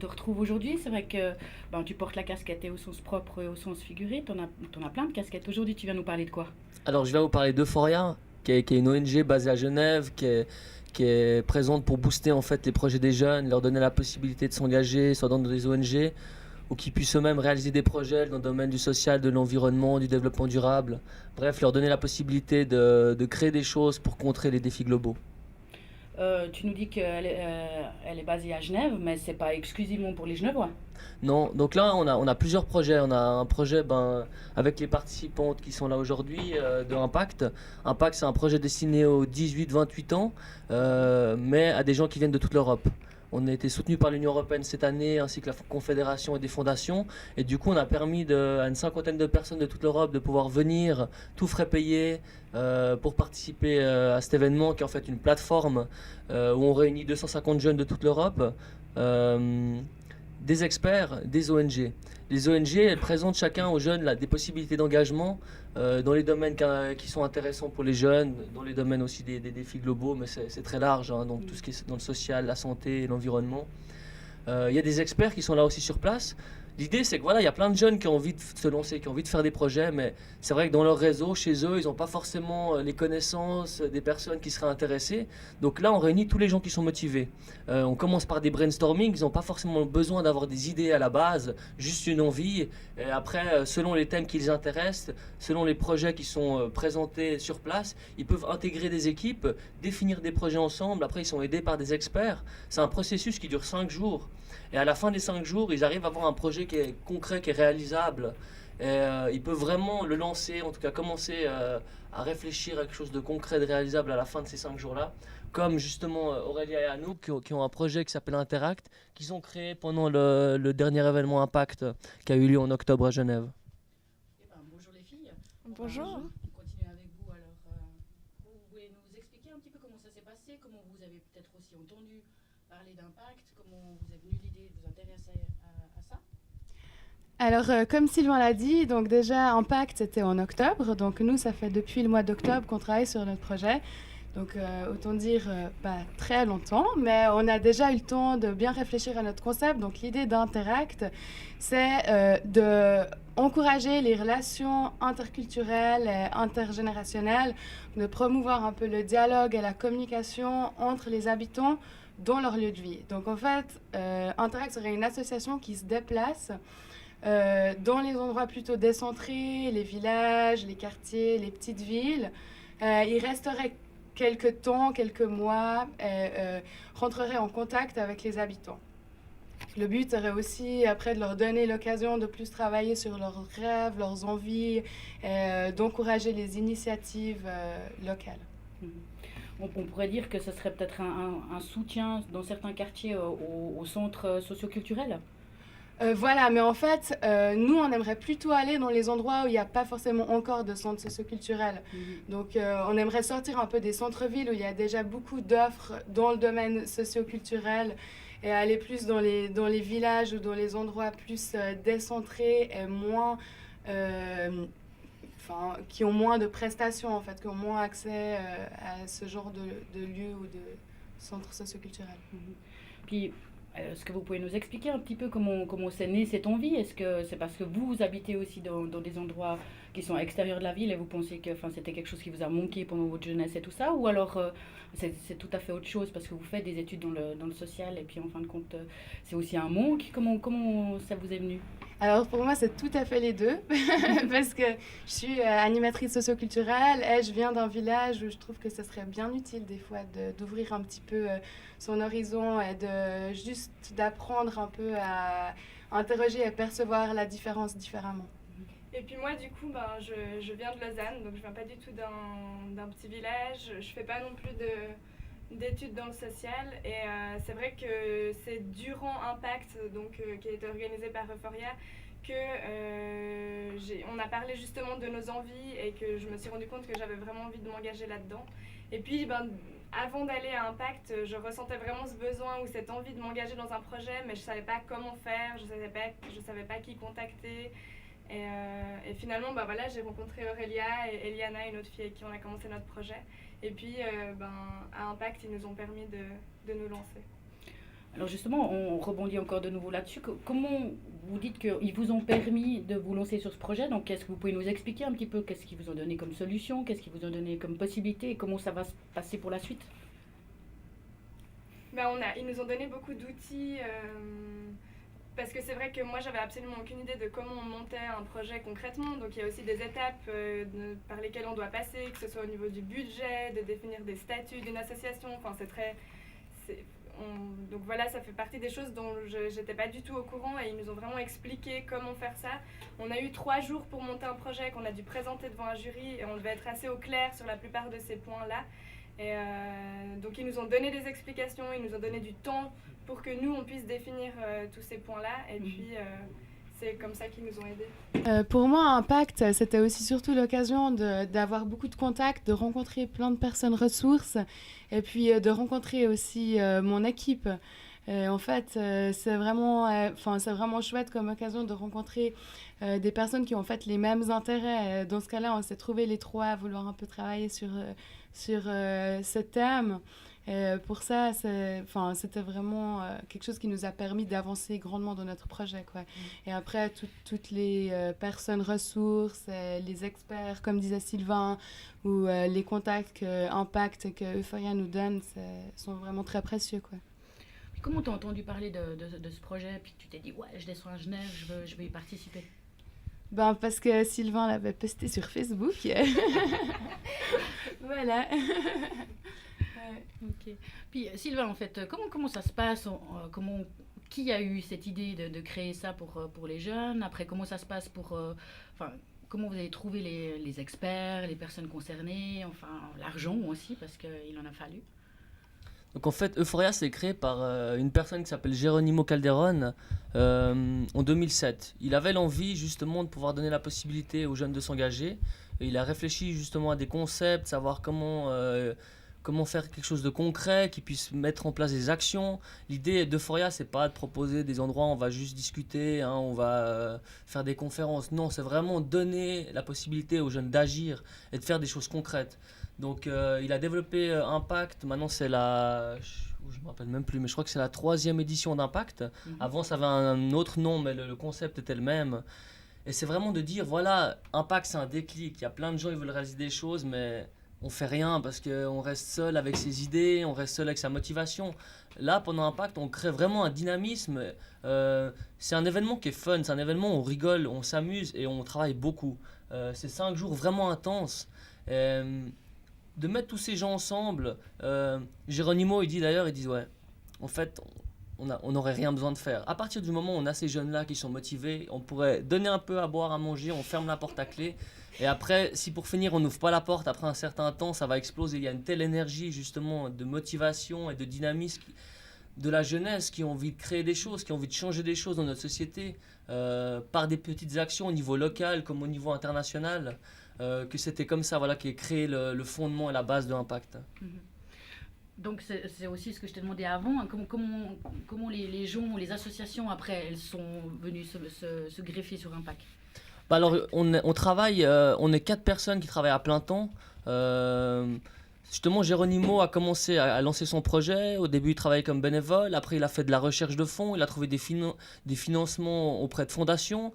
te retrouve aujourd'hui. C'est vrai que tu portes la casquette et au sens propre et au sens figuré. T'en as plein de casquettes. Aujourd'hui, tu viens nous parler de quoi? Alors, je vais vous parler d'Euphoria, qui est une ONG basée à Genève, qui est présente pour booster en fait les projets des jeunes, leur donner la possibilité de s'engager, soit dans des ONG, ou qui puissent eux-mêmes réaliser des projets dans le domaine du social, de l'environnement, du développement durable. Bref, leur donner la possibilité de créer des choses pour contrer les défis globaux. Tu nous dis elle est basée à Genève, mais c'est pas exclusivement pour les Genevois. Non, donc là, on a plusieurs projets. On a un projet avec les participantes qui sont là aujourd'hui de Impact. Impact, c'est un projet destiné aux 18-28 ans, mais à des gens qui viennent de toute l'Europe. On a été soutenu par l'Union européenne cette année, ainsi que la Confédération et des fondations. Et du coup, on a permis à une cinquantaine de personnes de toute l'Europe de pouvoir venir, tout frais payés, pour participer à cet événement qui est en fait une plateforme où on réunit 250 jeunes de toute l'Europe. Euh, des experts, des ONG. Les ONG, elles présentent chacun aux jeunes des possibilités d'engagement dans les domaines qui sont intéressants pour les jeunes, dans les domaines aussi des défis globaux, mais c'est très large, hein, donc tout ce qui est dans le social, la santé, l'environnement. Il y a des experts qui sont là aussi sur place. L'idée, c'est que voilà, il y a plein de jeunes qui ont envie de se lancer, qui ont envie de faire des projets, mais c'est vrai que dans leur réseau, chez eux, ils n'ont pas forcément les connaissances des personnes qui seraient intéressées. Donc là, on réunit tous les gens qui sont motivés. On commence par des brainstorming, ils n'ont pas forcément besoin d'avoir des idées à la base, juste une envie. Et après, selon les thèmes qui les intéressent, selon les projets qui sont présentés sur place, ils peuvent intégrer des équipes, définir des projets ensemble. Après, ils sont aidés par des experts. C'est un processus qui dure 5 jours. Et à la fin des 5 jours, ils arrivent à avoir un projet qui est concret, qui est réalisable. Et ils peuvent vraiment le lancer, en tout cas commencer à réfléchir à quelque chose de concret, de réalisable à la fin de ces 5 jours-là. Comme justement Aurélia et Anouk qui ont un projet qui s'appelle Interact, qu'ils ont créé pendant le dernier événement Impact qui a eu lieu en octobre à Genève. Eh ben, bonjour les filles. Bonjour. On continue avec vous. Alors, vous pouvez nous expliquer un petit peu comment ça s'est passé, comment vous avez peut-être aussi entendu parler d'impact, comment vous est venue l'idée de vous intéresser à ça? Alors, comme Sylvain l'a dit, donc déjà, Impact, c'était en octobre. Donc, nous, ça fait depuis le mois d'octobre qu'on travaille sur notre projet. Donc, autant dire pas très longtemps, mais on a déjà eu le temps de bien réfléchir à notre concept. Donc, l'idée d'Interact, c'est de encourager les relations interculturelles et intergénérationnelles, de promouvoir un peu le dialogue et la communication entre les habitants dans leur lieu de vie. Donc, en fait, Interact serait une association qui se déplace dans les endroits plutôt décentrés, les villages, les quartiers, les petites villes. Il resterait quelques temps, quelques mois, rentrerait en contact avec les habitants. Le but serait aussi, après, de leur donner l'occasion de plus travailler sur leurs rêves, leurs envies, d'encourager les initiatives locales. Mhm. On pourrait dire que ce serait peut-être un soutien dans certains quartiers au centre socioculturel. Voilà, mais en fait, nous, on aimerait plutôt aller dans les endroits où il n'y a pas forcément encore de centres socioculturels. Donc, on aimerait sortir un peu des centres-villes où il y a déjà beaucoup d'offres dans le domaine socioculturel et aller plus dans les villages ou dans les endroits plus décentrés et moins, qui ont moins de prestations, en fait, qui ont moins accès à ce genre de lieux ou de centres socioculturels. Puis, est-ce que vous pouvez nous expliquer un petit peu comment c'est né cette envie? Est-ce que c'est parce que vous habitez aussi dans des endroits qui sont extérieurs de la ville et vous pensez que c'était quelque chose qui vous a manqué pendant votre jeunesse et tout ça? Ou alors c'est tout à fait autre chose parce que vous faites des études dans le social et puis en fin de compte c'est aussi un manque? Comment ça vous est venu? Alors pour moi, c'est tout à fait les deux, parce que je suis animatrice socioculturelle et je viens d'un village où je trouve que ce serait bien utile des fois d'ouvrir un petit peu son horizon et d'apprendre un peu à interroger et percevoir la différence différemment. Et puis moi, du coup, je viens de Lausanne, donc je viens pas du tout d'un petit village. Je fais pas non plus d'études dans le social. Et c'est vrai que c'est durant Impact, qui a été organisé par Euphoria, que on a parlé justement de nos envies et que je me suis rendu compte que j'avais vraiment envie de m'engager là-dedans. Et puis, avant d'aller à Impact, je ressentais vraiment ce besoin ou cette envie de m'engager dans un projet, mais je savais pas comment faire, je savais pas qui contacter. Et finalement, j'ai rencontré Aurélia et Eliana, une autre fille avec qui on a commencé notre projet. Et puis, à Impact, ils nous ont permis de nous lancer. Alors justement, on rebondit encore de nouveau là-dessus. Comment vous dites qu'ils vous ont permis de vous lancer sur ce projet? Donc, est-ce que vous pouvez nous expliquer un petit peu qu'est-ce qu'ils vous ont donné comme solution, qu'est-ce qu'ils vous ont donné comme possibilité et comment ça va se passer pour la suite? Ils nous ont donné beaucoup d'outils parce que c'est vrai que moi j'avais absolument aucune idée de comment on montait un projet concrètement. Donc il y a aussi des étapes par lesquelles on doit passer, que ce soit au niveau du budget, de définir des statuts d'une association. Enfin donc voilà, ça fait partie des choses dont je n'étais pas du tout au courant et ils nous ont vraiment expliqué comment faire ça. On a eu 3 jours pour monter un projet qu'on a dû présenter devant un jury et on devait être assez au clair sur la plupart de ces points-là. Et donc ils nous ont donné des explications, ils nous ont donné du temps pour que nous on puisse définir tous ces points-là et puis c'est comme ça qu'ils nous ont aidés. Pour moi, Impact, c'était aussi surtout l'occasion d'avoir beaucoup de contacts, de rencontrer plein de personnes ressources et puis de rencontrer aussi mon équipe. En fait, c'est vraiment chouette comme occasion de rencontrer des personnes qui ont en fait les mêmes intérêts. Dans ce cas-là, on s'est trouvés les trois à vouloir un peu travailler sur ce thème. Pour ça, c'était vraiment quelque chose qui nous a permis d'avancer grandement dans notre projet, quoi. Et après, toutes les personnes ressources, les experts, comme disait Sylvain, ou les contacts que Impact que Euphoria nous donne, sont vraiment très précieux, quoi. Comment t'as entendu parler de ce projet puis tu t'es dit ouais, je descends à Genève, je veux y participer? Ben, parce que Sylvain l'avait posté sur Facebook. Voilà. Ok. Puis Sylvain, en fait, comment ça se passe? Qui a eu cette idée de créer ça pour les jeunes? Après, comment ça se passe comment vous avez trouvé les experts, les personnes concernées, enfin l'argent aussi, parce qu'il en a fallu? Donc en fait, Euphoria s'est créé par une personne qui s'appelle Geronimo Calderon en 2007. Il avait l'envie justement de pouvoir donner la possibilité aux jeunes de s'engager. Et il a réfléchi justement à des concepts, savoir comment faire quelque chose de concret, qui puisse mettre en place des actions. L'idée d'Euphoria, c'est pas de proposer des endroits où on va juste discuter, hein, on va faire des conférences. Non, c'est vraiment donner la possibilité aux jeunes d'agir et de faire des choses concrètes. Donc il a développé Impact, maintenant c'est je me rappelle même plus, mais je crois que c'est la 3e édition d'Impact. Avant ça avait un autre nom, mais le concept était le même. Et c'est vraiment de dire, voilà, Impact c'est un déclic, il y a plein de gens qui veulent réaliser des choses, mais on fait rien parce qu'on reste seul avec ses idées, on reste seul avec sa motivation. Là, pendant Impact, on crée vraiment un dynamisme. C'est un événement qui est fun, c'est un événement où on rigole, on s'amuse et on travaille beaucoup. C'est 5 jours vraiment intenses. De mettre tous ces gens ensemble, Geronimo il dit ouais, en fait on n'aurait rien besoin de faire. À partir du moment où on a ces jeunes là qui sont motivés, on pourrait donner un peu à boire, à manger, on ferme la porte à clé et après si pour finir on n'ouvre pas la porte, après un certain temps ça va exploser. Il y a une telle énergie justement de motivation et de dynamisme de la jeunesse qui ont envie de créer des choses, qui ont envie de changer des choses dans notre société par des petites actions au niveau local comme au niveau international. Que c'était comme ça, voilà, qui est créé le fondement et la base de l'Impact. Donc c'est aussi ce que je t'ai demandé avant, hein, comment les gens, les associations après, elles sont venues se greffer sur Impact? Bah alors on travaille, on est 4 personnes qui travaillent à plein temps. Justement, Geronimo a commencé à lancer son projet. Au début, il travaillait comme bénévole. Après, il a fait de la recherche de fonds. Il a trouvé des financements auprès de fondations.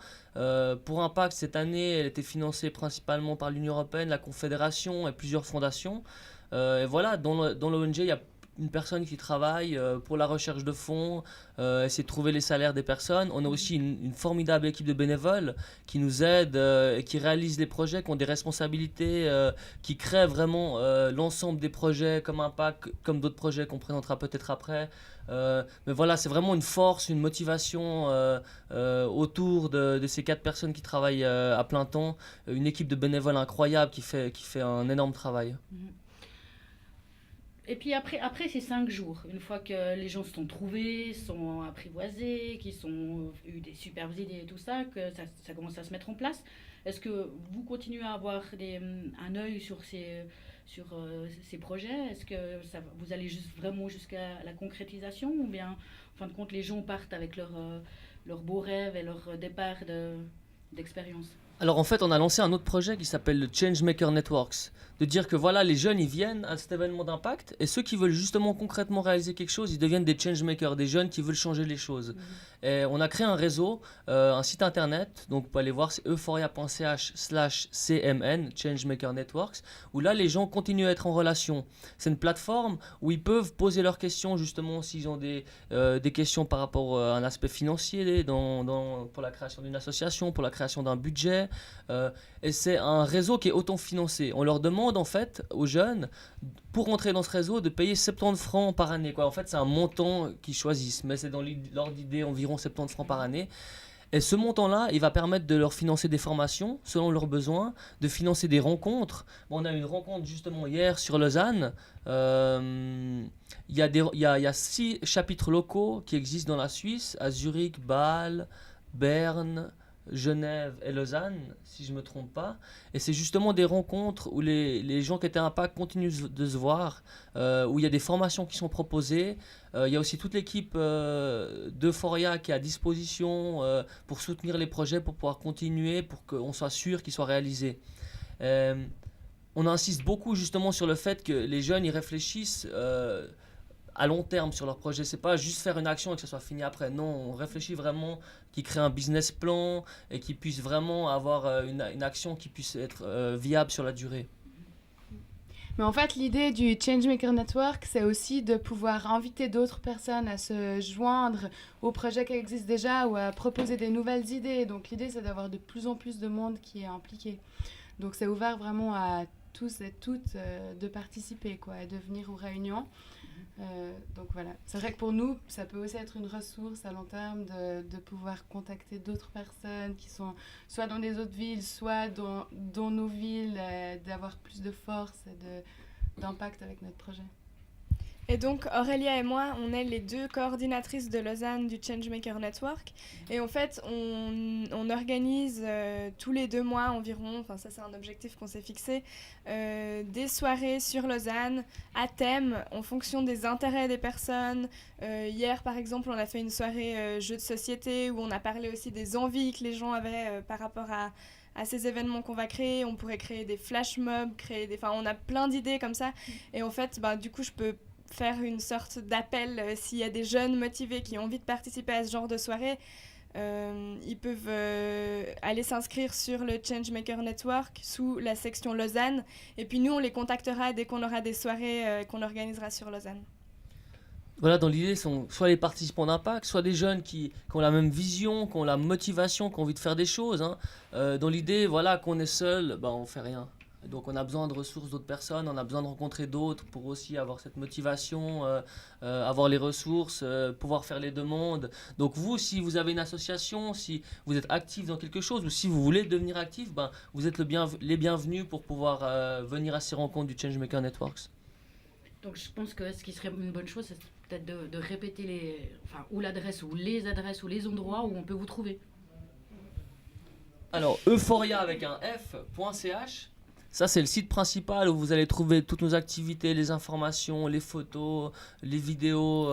Pour Impact, cette année, elle était financée principalement par l'Union européenne, la Confédération et plusieurs fondations. Et voilà, dans l'ONG, il y a une personne qui travaille pour la recherche de fonds, essayer de trouver les salaires des personnes. On a aussi une formidable équipe de bénévoles qui nous aident et qui réalisent les projets, qui ont des responsabilités, qui créent vraiment l'ensemble des projets comme Impact, comme d'autres projets qu'on présentera peut-être après. Mais voilà, c'est vraiment une force, une motivation autour de ces 4 personnes qui travaillent à plein temps. Une équipe de bénévoles incroyable qui fait un énorme travail. Et puis après ces 5 jours, une fois que les gens se sont trouvés, sont apprivoisés, qu'ils ont eu des superbes idées et tout ça, que ça commence à se mettre en place, est-ce que vous continuez à avoir un œil sur ces projets? Est-ce que vous allez vraiment jusqu'à la concrétisation ou bien, en fin de compte, les gens partent avec leur beau rêve et leur départ d'expérience? Alors en fait, on a lancé un autre projet qui s'appelle le Changemaker Networks. De dire que voilà, les jeunes, ils viennent à cet événement d'impact et ceux qui veulent justement concrètement réaliser quelque chose, ils deviennent des changemakers, des jeunes qui veulent changer les choses. Et on a créé un réseau, un site internet, donc vous pouvez aller voir, c'est euphoria.ch/cmn, Changemaker Networks, où là, les gens continuent à être en relation. C'est une plateforme où ils peuvent poser leurs questions, justement, s'ils ont des questions par rapport à un aspect financier, pour la création d'une association, pour la création d'un budget. Et c'est un réseau qui est autofinancé. On leur demande en fait aux jeunes, pour entrer dans ce réseau, de payer 70 francs par année, quoi. En fait, c'est un montant qu'ils choisissent, mais c'est dans l'ordre d'idée environ 70 francs par année. Et ce montant-là, il va permettre de leur financer des formations selon leurs besoins, de financer des rencontres. Bon, on a eu une rencontre justement hier sur Lausanne. Il y a 6 chapitres locaux qui existent dans la Suisse, à Zurich, Bâle, Berne, Genève et Lausanne, si je ne me trompe pas. Et c'est justement des rencontres où les gens qui étaient Impact continuent de se voir, où il y a des formations qui sont proposées. Il y a aussi toute l'équipe d'Euphoria qui est à disposition pour soutenir les projets, pour pouvoir continuer, pour qu'on soit sûr qu'ils soient réalisés. On insiste beaucoup justement sur le fait que les jeunes y réfléchissent à long terme sur leur projet. C'est pas juste faire une action et que ça soit fini après. Non, on réfléchit vraiment qu'ils créent un business plan et qu'ils puissent vraiment avoir une action qui puisse être viable sur la durée. Mais en fait, l'idée du Changemaker Network, c'est aussi de pouvoir inviter d'autres personnes à se joindre aux projets qui existent déjà ou à proposer des nouvelles idées. Donc l'idée, c'est d'avoir de plus en plus de monde qui est impliqué. Donc c'est ouvert vraiment à tous et toutes de participer, quoi, et de venir aux réunions. Donc voilà, c'est vrai que pour nous, ça peut aussi être une ressource à long terme de pouvoir contacter d'autres personnes qui sont soit dans des autres villes, soit dans nos villes, d'avoir plus de force et d'impact avec notre projet. Et donc Aurélia et moi, on est les 2 coordinatrices de Lausanne du Changemaker Network. Et en fait, on organise tous les 2 mois environ, enfin ça c'est un objectif qu'on s'est fixé, des soirées sur Lausanne à thème en fonction des intérêts des personnes. Hier par exemple, on a fait une soirée jeux de société où on a parlé aussi des envies que les gens avaient par rapport à ces événements qu'on va créer. On pourrait créer des flash mobs, on a plein d'idées comme ça. Et en fait, du coup, je peux faire une sorte d'appel s'il y a des jeunes motivés qui ont envie de participer à ce genre de soirée. Ils peuvent aller s'inscrire sur le Changemaker Network sous la section Lausanne. Et puis nous, on les contactera dès qu'on aura des soirées qu'on organisera sur Lausanne. Voilà, dans l'idée, sont soit les participants d'Impact, soit des jeunes qui ont la même vision, qui ont la motivation, qui ont envie de faire des choses. Dans l'idée, voilà, qu'on est seul, on fait rien. Donc on a besoin de ressources d'autres personnes, on a besoin de rencontrer d'autres pour aussi avoir cette motivation, avoir les ressources, pouvoir faire les demandes. Donc vous, si vous avez une association, si vous êtes actif dans quelque chose ou si vous voulez devenir actif, vous êtes les bienvenus pour pouvoir venir à ces rencontres du Changemaker Networks. Donc je pense que ce qui serait une bonne chose, c'est peut-être de répéter ou l'adresse ou les adresses ou les endroits où on peut vous trouver. Alors euphoria avec un f.ch. Ça, c'est le site principal où vous allez trouver toutes nos activités, les informations, les photos, les vidéos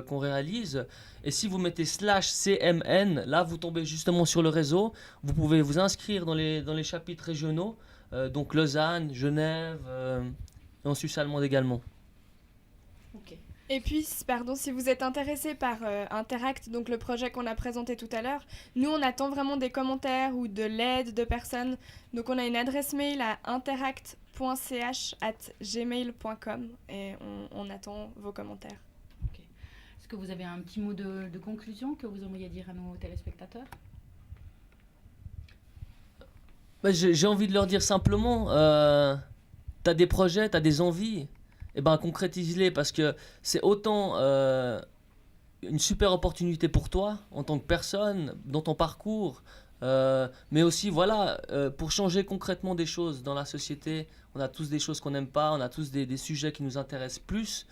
qu'on réalise. Et si vous mettez /CMN, là, vous tombez justement sur le réseau. Vous pouvez vous inscrire dans les chapitres régionaux, donc Lausanne, Genève, et en Suisse allemande également. Ok. Et puis, si vous êtes intéressé par Interact, donc le projet qu'on a présenté tout à l'heure, nous, on attend vraiment des commentaires ou de l'aide de personnes. Donc, on a une adresse mail à interact.ch@gmail.com et on attend vos commentaires. Okay. Est-ce que vous avez un petit mot de conclusion que vous aimeriez dire à nos téléspectateurs ? J'ai envie de leur dire simplement, t'as des projets, t'as des envies, concrétise-les parce que c'est autant une super opportunité pour toi en tant que personne, dans ton parcours, mais aussi pour changer concrètement des choses dans la société. On a tous des choses qu'on n'aime pas, on a tous des sujets qui nous intéressent plus,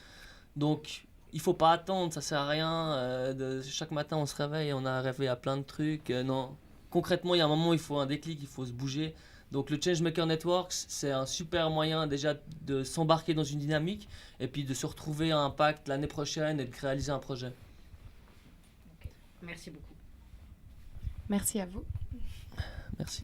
donc il faut pas attendre, ça sert à rien chaque matin on se réveille et on a rêvé à plein de trucs, non. Concrètement, il y a un moment où il faut un déclic, il faut se bouger. Donc le Changemaker Networks, c'est un super moyen déjà de s'embarquer dans une dynamique et puis de se retrouver à Impact l'année prochaine et de réaliser un projet. Okay. Merci beaucoup. Merci à vous. Merci.